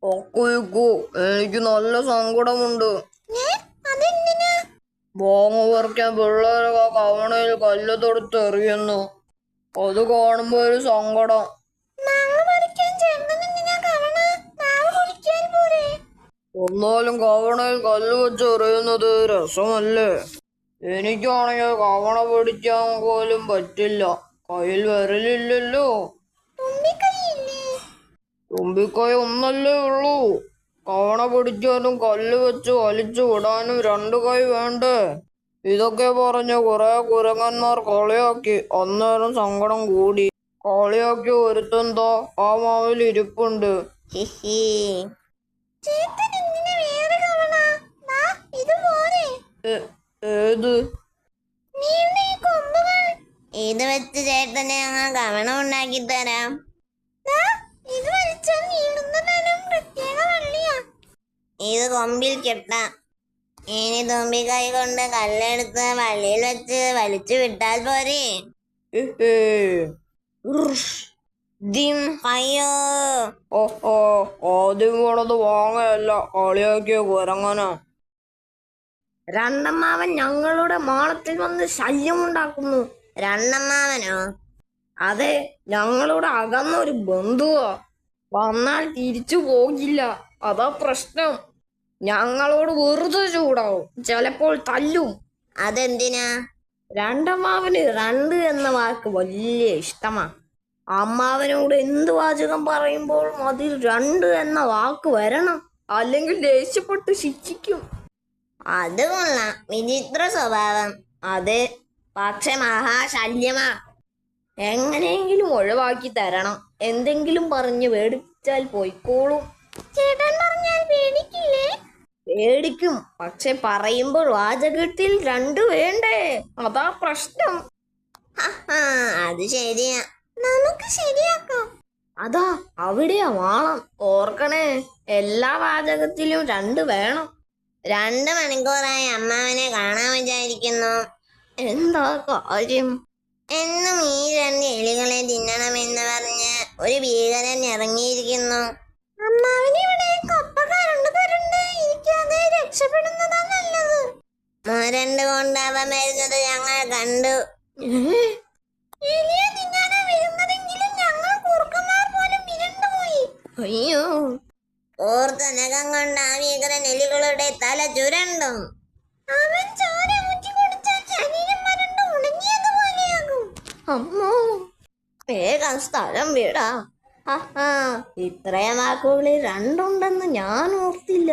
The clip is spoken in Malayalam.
ഒക്കുയിക്കു, എനിക്ക് നല്ല സങ്കടമുണ്ട്. ബോംബ് പറിക്കാൻ പിള്ളേരൊക്കെ കവണയിൽ കല്ല് തൊടുത്ത് എറിയുന്നു. അത് കാണുമ്പോ ഒരു സങ്കടം. ഒന്നാലും കവണയിൽ കല്ല് വെച്ച് എറിയുന്നത് രസമല്ലേ? എനിക്കാണെങ്കിൽ കവണ പിടിക്കാൻ പോലും പറ്റില്ല, കയ്യിൽ വിരലില്ലല്ലോ. തുമ്പിക്കൈ ഒന്നല്ലേ ഉള്ളൂ. കവണ പിടിക്കാനും കല്ല് വെച്ച് വലിച്ചു വിടാനും 2 കൈ വേണ്ടേ? ഇതൊക്കെ പറഞ്ഞ് കുറെ കുരങ്ങന്മാർ കളിയാക്കി. അന്നേരം സങ്കടം കൂടി. കളിയാക്കി ഒരുത്തെന്തോ ആ മാവിൽ ഇരിപ്പുണ്ട്. ഏത്? ഇത് വെച്ച് ചേട്ടന് ഞങ്ങൾ കവണ ഉണ്ടാക്കി തരാം. ഇത് കൊമ്പിൽ കെട്ടാം. ഇനി തുമ്പിക്കൈ കൊണ്ട് കല്ലെടുത്ത് വള്ളിയിൽ വെച്ച് വലിച്ചു വിട്ടാൽ പോരെ. അയ്യോ, ആദ്യം വീണത് വാങ്ങയല്ല, കളിയാക്കിയ കുരങ്ങനാ. രണ്ടമ്മാവൻ ഞങ്ങളുടെ മാളത്തിൽ വന്ന് ശല്യമുണ്ടാക്കുന്നു. രണ്ടമ്മാവനോ? അതെ, ഞങ്ങളുടെ അകന്ന ഒരു ബന്ധുവാ. വന്നാൽ തിരിച്ചു പോകില്ല, അതാ പ്രശ്നം. ഞങ്ങളോട് വെറുതെ ചൂടാവും, ചിലപ്പോൾ തല്ലും. അതെന്തിനാ? രണ്ടമ്മാവന് 2 എന്ന വാക്ക് വലിയ ഇഷ്ടമാ. അമ്മാവനോട് എന്ത് വാചകം പറയുമ്പോഴും അതിൽ 2 എന്ന വാക്ക് വരണം, അല്ലെങ്കിൽ ദേഷ്യപ്പെട്ട് ശിക്ഷിക്കും. അത് കൊള്ളാം, വിചിത്ര സ്വഭാവം. അതെ, പക്ഷെ മഹാശല്യമാ. എങ്ങനെയെങ്കിലും ഒഴിവാക്കി തരണം. എന്തെങ്കിലും പറഞ്ഞ് പേടിപ്പിച്ചാൽ പോയിക്കോളും. ചേട്ടൻ പറഞ്ഞാൽ പേടിക്കില്ലേ? പേടിക്കും, പക്ഷെ പറയുമ്പോൾ വാചകത്തിൽ 2 വേണ്ടേ, അതാ പ്രശ്നം. അത് ശരിയാ, നമുക്ക് ശരിയാക്കാം. അതാ അവിടെയാ മാളം. ഓർക്കണേ, എല്ലാ വാചകത്തിലും 2 വേണം. 2 മണിക്കൂറായി അമ്മാവനെ കാണാൻ വിചാരിക്കുന്നു. എന്താ കാര്യം? എന്നും ഈ 2 എലികളെ തിന്നണമെന്ന് പറഞ്ഞ് ഒരു ഭീകരൻ ഇറങ്ങിയിരിക്കുന്നു. മുരണ്ട് കൊണ്ട് അവ വരുന്നത് ഞങ്ങൾ കണ്ടു. അയ്യോ, ഓർത്ത നഖം കൊണ്ട് ആ ഭീകരൻ എലികളുടെ തല ചുരണ്ടും. അമ്മോ, വേഗം സ്ഥലം വിടാ. ഇത്രയും വാക്കുകളിൽ 2 ഉണ്ടെന്ന് ഞാൻ ഓർത്തില്ല.